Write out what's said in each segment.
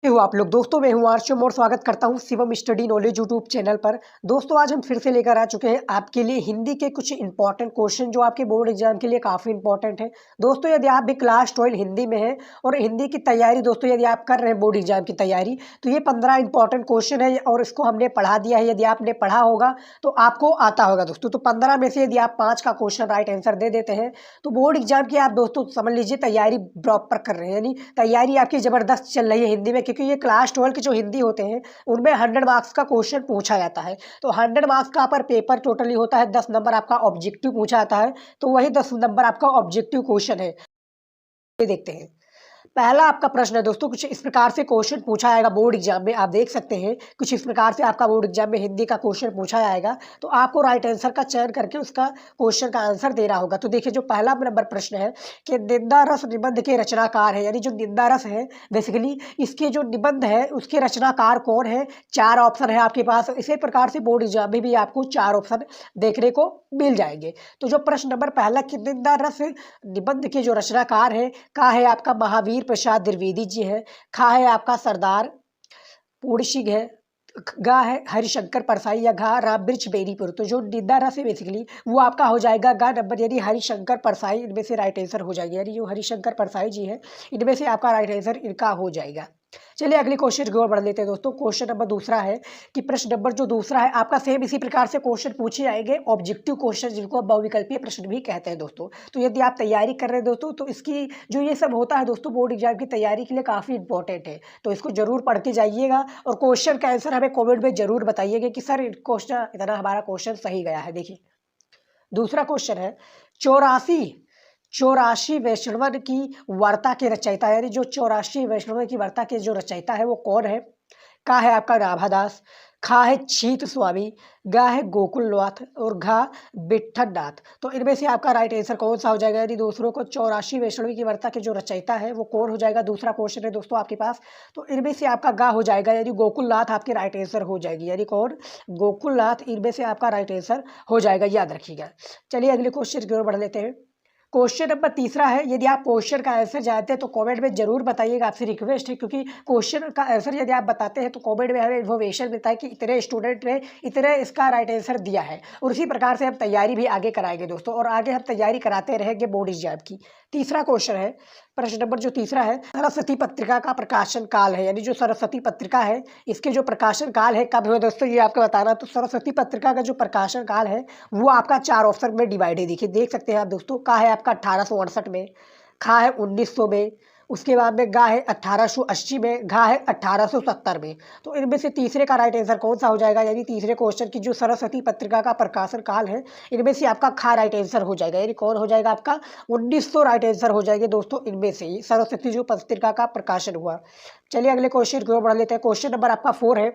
हो आप लोग। दोस्तों मैं हूं आर्चम और स्वागत करता हूं Shivam study knowledge YouTube channel पर। दोस्तों आज हम फिर से लेकर आ चुके हैं आपके लिए हिंदी के कुछ इंपॉर्टेंट क्वेश्चन जो आपके बोर्ड एग्जाम के लिए काफ़ी इंपॉर्टेंट है। दोस्तों यदि आप भी क्लास 12 हिंदी में है और हिंदी की तैयारी दोस्तों यदि आप कर रहे हैं बोर्ड एग्जाम की तैयारी, तो ये 15 इंपॉर्टेंट क्वेश्चन है और इसको हमने पढ़ा दिया है। यदि आपने पढ़ा होगा तो आपको आता होगा दोस्तों। तो 15 में से यदि आप 5 का क्वेश्चन राइट आंसर दे देते हैं तो बोर्ड एग्जाम की आप दोस्तों समझ लीजिए तैयारी प्रॉपर कर रहे हैं, यानी तैयारी आपकी ज़बरदस्त चल रही है हिंदी में। क्योंकि ये क्लास 12 के जो हिंदी होते हैं उनमें 100 मार्क्स का क्वेश्चन पूछा जाता है। तो 100 मार्क्स का पर पेपर टोटली होता है, 10 नंबर आपका ऑब्जेक्टिव पूछा जाता है। तो वही 10 नंबर आपका ऑब्जेक्टिव क्वेश्चन है। ये देखते हैं। पहला आपका प्रश्न है दोस्तों, कुछ इस प्रकार से क्वेश्चन पूछा जाएगा बोर्ड एग्जाम में। आप देख सकते हैं कुछ इस प्रकार से आपका बोर्ड एग्जाम में हिंदी का क्वेश्चन पूछा जाएगा। तो आपको राइट आंसर का चयन करके उसका क्वेश्चन का आंसर देना होगा। तो देखिए जो पहला नंबर प्रश्न है कि निंदा रस निबंध के रचनाकार है, यानी जो निंदा रस है बेसिकली इसके जो निबंध है उसके रचनाकार कौन है। 4 ऑप्शन है आपके पास। इसी प्रकार से बोर्ड एग्जाम में भी आपको 4 ऑप्शन देखने को मिल जाएंगे। तो जो प्रश्न नंबर पहला कि निंदा रस निबंध के जो रचनाकार है, का है आपका महावीर प्रसाद द्विवेदी जी है, खा है आपका सरदार पूर्ण सिंह है, गा है हरिशंकर परसाई या घा रामवृक्ष बेरीपुर। तो जो निंदा रस है बेसिकली वो आपका हो जाएगा गा नंबर, यानी हरिशंकर परसाई इनमें से राइट आंसर हो जाएगा। यानी जो हरिशंकर परसाई जी है इनमें से आपका राइट आंसर इनका हो जाएगा। चलिए अगले क्वेश्चन की ओर बढ़ लेते हैं दोस्तों। क्वेश्चन नंबर दूसरा है कि प्रश्न नंबर जो दूसरा है आपका सेम इसी प्रकार से क्वेश्चन पूछे जाएंगे, ऑब्जेक्टिव क्वेश्चन जिनको बहुविकल्पीय प्रश्न भी कहते हैं दोस्तों। तो यदि आप तैयारी कर रहे हैं दोस्तों तो इसकी जो ये सब होता है दोस्तों बोर्ड एग्जाम की तैयारी के लिए काफ़ी इंपॉर्टेंट है। तो इसको जरूर पढ़ के जाइएगा और क्वेश्चन का आंसर हमें कॉमेंट में जरूर बताइएगा कि सर क्वेश्चन इतना हमारा क्वेश्चन सही गया है। देखिए दूसरा क्वेश्चन है 84 वैष्णवन की वार्ता के रचयिता, यानी जो 84 वैष्णवन की वार्ता के जो रचयिता है वो कौन है। का है आपका राभादास, खा है छीत स्वामी, गा है गोकुलनाथ और घा विठ्ठलनाथ। तो इनमें से आपका राइट आंसर कौन सा हो जाएगा। यदि दूसरों को 84 वैष्णवी की वार्ता के जो रचयिता है वो कौन हो जाएगा। दूसरा क्वेश्चन है दोस्तों आपके पास। तो इनमें से आपका गा हो जाएगा, यानी गोकुलनाथ आपकी राइट आंसर हो जाएगी। यानी कौन, गोकुलनाथ इनमें से आपका राइट आंसर हो जाएगा, याद रखिएगा। चलिए अगले क्वेश्चन की ओर बढ़ लेते हैं। क्वेश्चन नंबर तीसरा है, यदि आप क्वेश्चन का आंसर जानते हैं तो कमेंट में जरूर बताइएगा, आपसे रिक्वेस्ट है। क्योंकि क्वेश्चन का आंसर यदि आप बताते हैं तो कमेंट में हमें इन्फॉर्मेशन मिलता है कि इतने स्टूडेंट ने इतने इसका राइट आंसर दिया है। और उसी प्रकार से हम तैयारी भी आगे कराएंगे दोस्तों, और आगे हम तैयारी कराते रहेंगे बोर्ड एग्जाम की। तीसरा क्वेश्चन है, प्रश्न नंबर जो तीसरा है, सरस्वती पत्रिका का प्रकाशन काल है, यानी जो सरस्वती पत्रिका है इसके जो प्रकाशन काल है कब हुआ दोस्तों ये आपको बताना। तो सरस्वती पत्रिका का जो प्रकाशन काल है वो आपका 4 ऑप्शन में डिवाइड है। देखिए देख सकते हैं आप दोस्तों। का है आपका 1868 में, खा है 1900 में, उसके बाद में गा है 1880 में, घा है 1870 में। तो इनमें से तीसरे का राइट आंसर कौन सा हो जाएगा। यानी तीसरे क्वेश्चन की जो सरस्वती पत्रिका का प्रकाशन काल है इनमें से आपका खा राइट आंसर हो जाएगा। यानी कौन हो जाएगा आपका 1900 राइट आंसर हो जाएंगे दोस्तों इनमें से ही सरस्वती जो पत्रिका का प्रकाशन हुआ। चलिए अगले क्वेश्चन की ओर बढ़ लेते हैं। क्वेश्चन नंबर आपका 4 है।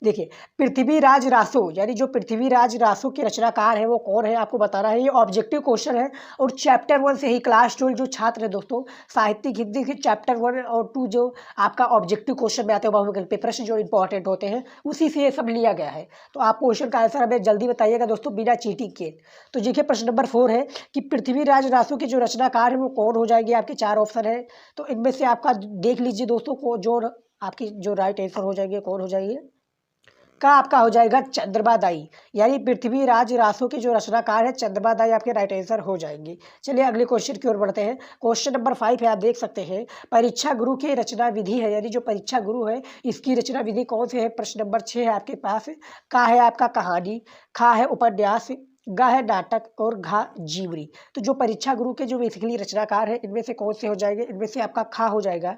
देखिए पृथ्वीराज रासो, यानी जो पृथ्वीराज रासो के रचनाकार है वो कौन है आपको बताना है। ये ऑब्जेक्टिव क्वेश्चन है और चैप्टर 1 से ही क्लास 12 जो छात्र है दोस्तों साहित्यिक हिंदी के चैप्टर 1 और 2 जो आपका ऑब्जेक्टिव क्वेश्चन में आते हैं बहुविकल्पीय प्रश्न जो इंपॉर्टेंट होते हैं उसी से ये सब लिया गया है। तो आप क्वेश्चन का आंसर हमें जल्दी बताइएगा दोस्तों बिना चीटिंग के। तो देखिए प्रश्न नंबर 4 है कि पृथ्वीराज रासो के जो रचनाकार है वो कौन हो जाएंगे। आपके 4 ऑप्शन है। तो इनमें से आपका देख लीजिए दोस्तों को जो आपकी जो राइट आंसर हो जाएंगे कौन हो जाएंगे। का आपका हो जाएगा चंद्रमा दाई, यानी पृथ्वीराज रासो के जो रचनाकार है चंद्रमा दाई आपके राइट आंसर हो जाएंगे। चलिए अगले क्वेश्चन की ओर बढ़ते हैं। क्वेश्चन नंबर 5 है, आप देख सकते हैं परीक्षा गुरु की रचना विधि है, यानी जो परीक्षा गुरु है इसकी रचना विधि कौन सी है। प्रश्न नंबर 6 है आपके पास। का है आपका कहानी, खा है उपन्यास, गा है नाटक और घा जीवनी। तो जो परीक्षा गुरु के जो बेसिकली रचनाकार है इनमें से कौन से हो जाएंगे। इनमें से आपका खा हो जाएगा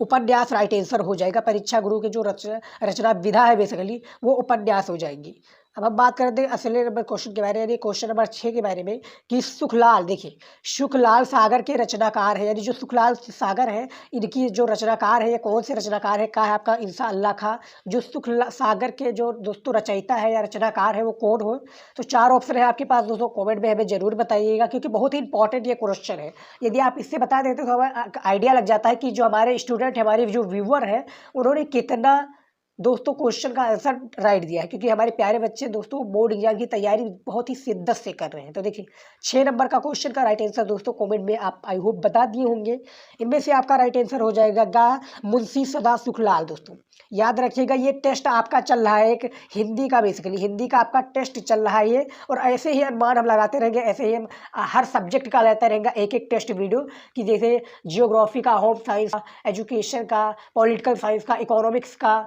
उपन्यास राइट आंसर हो जाएगा। परीक्षा गुरु के जो रचना विधा है बेसिकली वो उपन्यास हो जाएंगी। अब हम बात करते हैं अगले नंबर क्वेश्चन के बारे में, यानी क्वेश्चन नंबर 6 के बारे में कि सुखलाल, देखिए सुखलाल सागर के रचनाकार है, यानी जो सुखलाल सागर है इनकी जो रचनाकार है ये कौन से रचनाकार है। का है आपका इंसा अल्लाह खां। जो सागर के जो दोस्तों रचयिता है या रचनाकार है वो कौन हो। तो 4 ऑप्शन है आपके पास दोस्तों, कमेंट में हमें जरूर बताइएगा क्योंकि बहुत ही इंपॉर्टेंट ये क्वेश्चन है। यदि आप इससे बता देते तो हमें आइडिया लग जाता है कि जो हमारे स्टूडेंट हमारे जो व्यूअर है उन्होंने कितना दोस्तों क्वेश्चन का आंसर राइट दिया है, क्योंकि हमारे प्यारे बच्चे दोस्तों बोर्ड एग्जाम की तैयारी बहुत ही शिद्दत से कर रहे हैं। तो देखिए 6 नंबर का क्वेश्चन का राइट आंसर दोस्तों कमेंट में आप आई होप बता दिए होंगे। इनमें से आपका राइट आंसर हो जाएगा गा मुंशी सदा सुखलाल। दोस्तों याद रखिएगा ये टेस्ट आपका चल रहा है एक हिंदी का, बेसिकली हिंदी का आपका टेस्ट चल रहा है ये, और ऐसे ही अनुमान हम लगाते रहेंगे, ऐसे ही हम हर सब्जेक्ट का लेते रहेंगे एक एक टेस्ट वीडियो, कि जैसे जियोग्राफी का, होम साइंस का, एजुकेशन का, पॉलिटिकल साइंस का, इकोनॉमिक्स का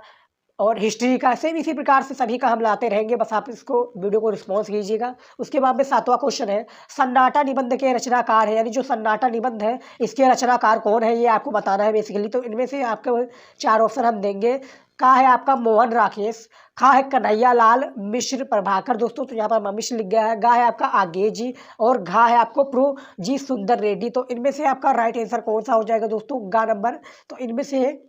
और हिस्ट्री का, सेम इसी प्रकार से सभी का हम लाते रहेंगे। बस आप इसको वीडियो को रिस्पॉन्स कीजिएगा। उसके बाद में 7वां क्वेश्चन है, सन्नाटा निबंध के रचनाकार है, यानी जो सन्नाटा निबंध है इसके रचनाकार कौन है ये आपको बताना है बेसिकली। तो इनमें से आपको 4 ऑप्शन हम देंगे। का है आपका मोहन राकेश, खा है कन्हैया लाल मिश्र प्रभाकर। दोस्तों तो यहाँ पर मिश्र लिख गया है। गा है आपका आगे जी, और घा है आपको प्रो जी सुंदर रेड्डी। तो इनमें से आपका राइट आंसर कौन सा हो जाएगा दोस्तों, गा नंबर। तो इनमें से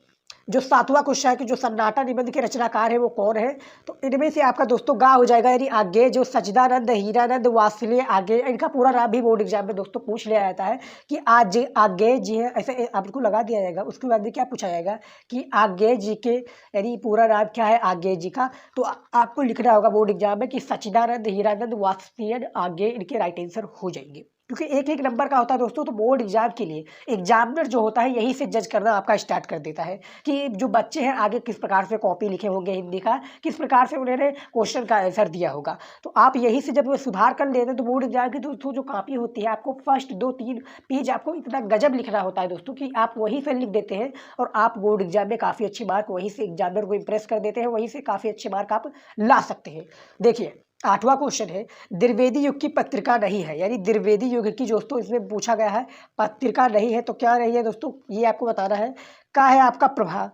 जो 7वां क्वेश्चन है कि जो सन्नाटा निबंध के रचनाकार है वो कौन है, तो इनमें से आपका दोस्तों गा हो जाएगा, यानी आगे जो सच्चिदानंद हीरानंद वात्सल्य आगे। इनका पूरा नाम भी बोर्ड एग्जाम में दोस्तों पूछ लिया जाता है कि आज आगे जी है, ऐसे आपको लगा दिया जाएगा। उसके बाद में क्या पूछा जाएगा कि आगे जी के, यानी पूरा नाम क्या है आगे जी का, तो आपको लिखना होगा बोर्ड एग्जाम में कि सच्चिदानंद हीरानंद वात्सल्य आगे, इनके राइट आंसर हो जाएंगे। क्योंकि एक एक नंबर का होता है दोस्तों, तो बोर्ड एग्जाम के लिए एग्जामिनर जो होता है यहीं से जज करना आपका स्टार्ट कर देता है कि जो बच्चे हैं आगे किस प्रकार से कॉपी लिखे होंगे हिंदी का, किस प्रकार से उन्होंने क्वेश्चन का आंसर दिया होगा। तो आप यहीं से जब सुधार कर लेते हैं तो बोर्ड एग्जाम की दोस्तों जो कॉपी होती है, आपको फर्स्ट 2-3 पेज आपको इतना गजब लिखना होता है दोस्तों कि आप वहीं से लिख देते हैं और आप बोर्ड एग्जाम में काफ़ी अच्छी मार्क वहीं से एग्जामिनर को इम्प्रेस कर देते हैं, वहीं से काफ़ी अच्छे मार्क आप ला सकते हैं। देखिए 8वां क्वेश्चन है, द्विवेदी युग की पत्रिका नहीं है, यानी द्विवेदी युग की दोस्तों इसमें पूछा गया है पत्रिका नहीं है, तो क्या नहीं है दोस्तों ये आपको बताना है। का है आपका प्रभा,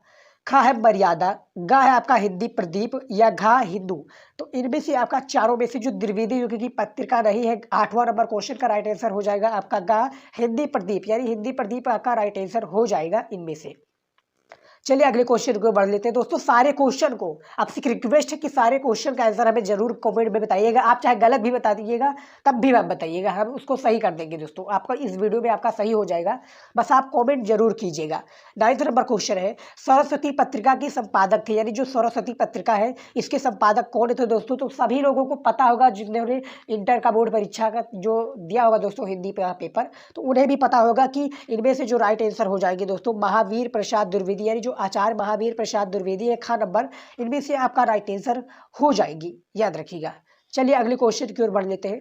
खा है मर्यादा, गा है आपका हिंदी प्रदीप, या घा हिंदू। तो इनमें से आपका चारों में से जो द्विवेदी युग की पत्रिका नहीं है, 8वां नंबर क्वेश्चन का राइट आंसर हो जाएगा आपका गा हिंदी प्रदीप, यानी हिंदी प्रदीप आपका राइट आंसर हो जाएगा इनमें से। चलिए अगले क्वेश्चन को बढ़ लेते हैं दोस्तों। सारे क्वेश्चन को आपसे रिक्वेस्ट है कि सारे क्वेश्चन का आंसर हमें जरूर कमेंट में बताइएगा। आप चाहे गलत भी बता दीजिएगा तब भी आप बताइएगा, हम उसको सही कर देंगे दोस्तों। आपका इस वीडियो में आपका सही हो जाएगा, बस आप कमेंट जरूर कीजिएगा। 9वां नंबर क्वेश्चन है, सरस्वती पत्रिका की संपादक थे, यानी जो सरस्वती पत्रिका है इसके संपादक कौन थे दोस्तों। तो सभी लोगों को पता होगा जिन्होंने इंटर का बोर्ड परीक्षा का जो दिया होगा दोस्तों हिंदी का पेपर, तो उन्हें भी पता होगा कि इनमें से जो राइट आंसर हो जाएंगे दोस्तों महावीर प्रसाद द्विवेदी, यानी जो आचार्य महावीर प्रसाद द्विवेदी है खा नंबर, इनमें से आपका राइट आंसर हो जाएगी, याद रखिएगा। चलिए अगले क्वेश्चन की ओर बढ़ लेते हैं।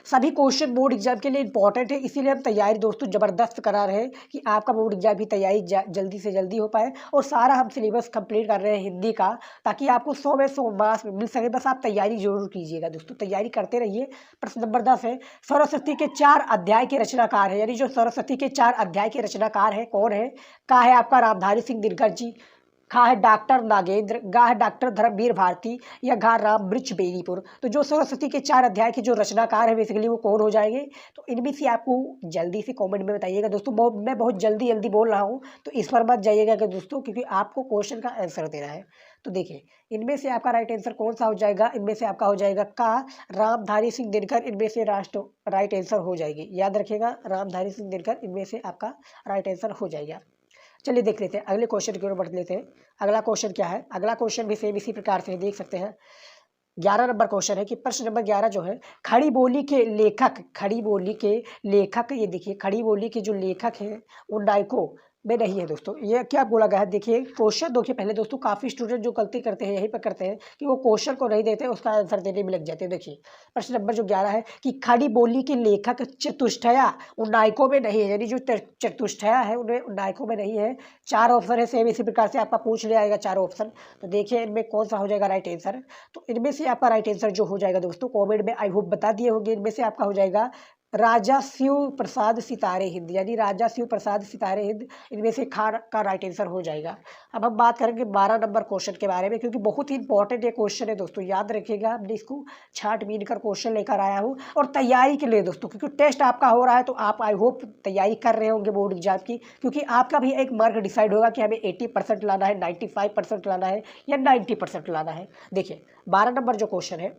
सभी क्वेश्चन बोर्ड एग्जाम के लिए इंपॉर्टेंट है, इसीलिए हम तैयारी दोस्तों ज़बरदस्त करा रहे हैं कि आपका बोर्ड एग्जाम की तैयारी जल्दी से जल्दी हो पाए, और सारा हम सिलेबस कंप्लीट कर रहे हैं हिंदी का, ताकि आपको 100 में 100 मार्क्स मिल सके। बस आप तैयारी जरूर कीजिएगा दोस्तों, तैयारी करते रहिए। प्रश्न नंबर 10 है, सरस्वती के 4 अध्याय के रचनाकार है, यानी जो सरस्वती के 4 अध्याय के रचनाकार है कौन है। का है आपका रामधारी सिंह दिनकर जी, खा है डॉक्टर नागेंद्र, गा है डॉक्टर धर्मवीर भारती, या घा राम वृक्ष बेनीपुर। तो जो सरस्वती के 4 अध्याय के जो रचनाकार है बेसिकली वो कौन हो जाएंगे, तो इनमें से आपको जल्दी से कमेंट में बताइएगा दोस्तों। मैं बहुत जल्दी जल्दी बोल रहा हूँ, तो इस पर मत जाइएगा कि दोस्तों, क्योंकि आपको क्वेश्चन का आंसर देना है। तो देखिए इनमें से आपका राइट आंसर कौन सा हो जाएगा, इनमें से आपका हो जाएगा का रामधारी सिंह दिनकर, इनमें से राइट आंसर हो जाएगी, याद रखिएगा रामधारी सिंह दिनकर, इनमें से आपका राइट आंसर हो जाएगा। चलिए देख लेते हैं अगले क्वेश्चन की ओर बढ़ लेते हैं। अगला क्वेश्चन क्या है, अगला क्वेश्चन भी सेम इसी प्रकार से देख सकते हैं। 11 नंबर क्वेश्चन है कि प्रश्न नंबर 11 जो है, खड़ी बोली के लेखक, खड़ी बोली के लेखक, ये देखिए खड़ी बोली के जो लेखक हैं वो नायको में नहीं है दोस्तों। ये क्या बोला गया है, देखिए क्वेश्चन देखिए पहले दोस्तों। काफ़ी स्टूडेंट जो गलती करते हैं यहीं पर करते हैं कि वो क्वेश्चन को नहीं देते, उसका आंसर देने में लग जाते हैं। देखिए प्रश्न नंबर जो 11 है कि खड़ी बोली के लेखक चतुष्टया उन नायकों में नहीं है, यानी जो चतुष्टया है उन्हें नायकों में नहीं है। 4 ऑप्शन है, सेम इसी प्रकार से आपका पूछ लिया जाएगा 4 ऑप्शन। तो देखिए इनमें कौन सा हो जाएगा राइट आंसर। तो इनमें से आपका राइट आंसर जो हो जाएगा दोस्तों कॉमेंट में आई होप बता दिए होंगे। इनमें से आपका हो जाएगा राजा शिव प्रसाद सितारे हिंद, यानी राजा शिव प्रसाद सितारे हिंद, इनमें से खान का राइट आंसर हो जाएगा। अब हम बात करेंगे 12 नंबर क्वेश्चन के बारे में, क्योंकि बहुत ही इंपॉर्टेंट ये क्वेश्चन है दोस्तों, याद रखिएगा। हमने इसको छांट-बीन कर क्वेश्चन लेकर आया हूँ, और तैयारी के लिए दोस्तों, क्योंकि टेस्ट आपका हो रहा है तो आप आई होप तैयारी कर रहे होंगे बोर्ड एग्जाम की, क्योंकि आपका भी एक मार्क डिसाइड होगा कि हमें 80% लाना है, 95% लाना है, या 90% लाना है। देखिए 12 नंबर जो क्वेश्चन है,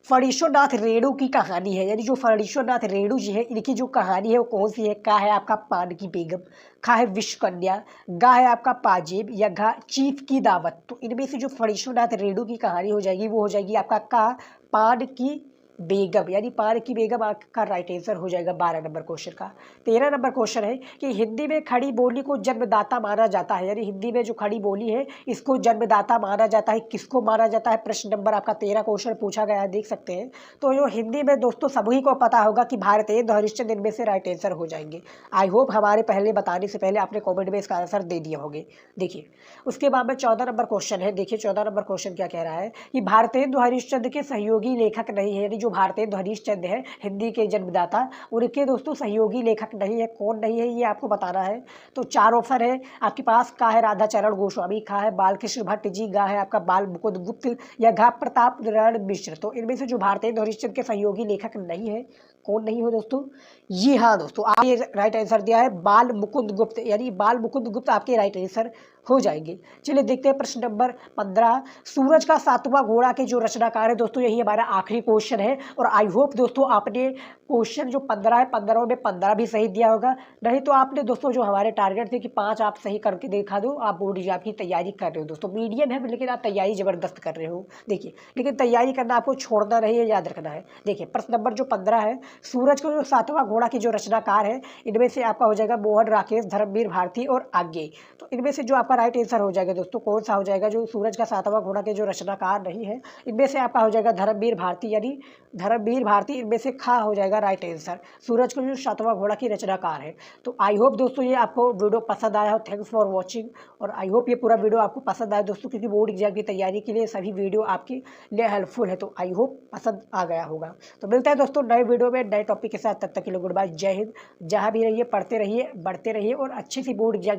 फणीश्वरनाथ रेणु की कहानी है, यानी जो फणीश्वरनाथ रेणु जी है इनकी जो कहानी है वो कौन सी है? का है आपका पान की बेगम, खा है विश्वकन्या, गा है आपका पाजेब, या घा चीफ की दावत। तो इनमें से जो फणीश्वरनाथ रेणु की कहानी हो जाएगी वो हो जाएगी आपका का पान की बेगम, यानी पान की बेगम आपका राइट आंसर हो जाएगा 12 नंबर क्वेश्चन का। 13 नंबर क्वेश्चन है कि हिंदी में खड़ी बोली को जन्मदाता माना जाता है, यानी हिंदी में जो खड़ी बोली है इसको जन्मदाता माना जाता है, किसको माना जाता है? प्रश्न नंबर आपका 13 क्वेश्चन पूछा गया है, देख सकते हैं। तो जो हिंदी में दोस्तों सभी को पता होगा कि भारतेंदु हरिश्चंद्र इनमें से राइट आंसर हो जाएंगे। आई होप हमारे पहले बताने से पहले आपने कॉमेंट में इसका आंसर दे दिए होंगे। देखिए उसके बाद में 14 नंबर क्वेश्चन है। देखिए 14 नंबर क्वेश्चन क्या कह रहा है कि भारतेंदु हरिश्चंद्र के सहयोगी लेखक नहीं है, यानी जो भारतेंदु हरिश्चंद्र है हिंदी के जन्मदाता उनके दोस्तों सहयोगी लेखक नहीं है। कौन नहीं है ये आपको बताना है। तो 4 ऑप्शन है आपके पास, का है राधाचरण गोस्वामी, खा है बालकृष्ण भट्ट जी, गा है आपका बाल मुकुंद गुप्त, या घा प्रताप नारायण मिश्र। तो इनमें से जो भारतेंदु हरिश्चंद्र के सहयोगी लेखक नहीं है, कौन नहीं हो दोस्तों? जी हाँ दोस्तों, आपने राइट आंसर दिया है बाल मुकुंद गुप्त, यानी बाल मुकुंद गुप्त आपके राइट आंसर हो जाएंगे। चलिए देखते हैं प्रश्न नंबर 15, सूरज का 7वां घोड़ा के जो रचनाकार है दोस्तों यही हमारा आखिरी क्वेश्चन है। और आई होप दोस्तों आपने क्वेश्चन जो 15 है 15 में 15 भी सही दिया होगा, नहीं तो आपने दोस्तों जो हमारे टारगेट थे कि 5 आप सही करके दिखा दो, आप बोर्ड एग्जाम की तैयारी कर रहे हो दोस्तों, मीडियम है लेकिन आप तैयारी जबरदस्त कर रहे हो। देखिए लेकिन तैयारी करना आपको छोड़ना नहीं है, याद रखना है। देखिए प्रश्न नंबर जो 15 है, सूरज का जो 7वां घोड़ा के जो रचनाकार है इनमें से आपका हो जाएगा मोहन राकेश, धर्मवीर भारती और आगे। तो इनमें से जो आपका राइट आंसर हो जाएगा दोस्तों कौन सा हो जाएगा? जो सूरज का 7वां घोड़ा के जो रचनाकार नहीं है इनमें से आपका हो जाएगा धर्मवीर भारती, यानी धर्मवीर भारती इनमें से खा हो जाएगा राइट आंसर। सूरज का जो 7वां घोड़ा की रचनाकार है। तो आई होप दोस्तों ये आपको वीडियो पसंद आया हो। Thanks for watching. और आई होप ये पूरा वीडियो आपको पसंद आया दोस्तों, क्योंकि बोर्ड एग्जाम की तैयारी के लिए सभी वीडियो आपके लिए हेल्पफुल है। तो आई होप पसंद आ गया होगा। तो मिलता है दोस्तों नए वीडियो में नए टॉपिक के साथ, तब तक के लिए गुड बाय, जय हिंद। जहाँ भी रहिए पढ़ते रहिए, बढ़ते रहिए और अच्छी सी बोर्ड एग्जाम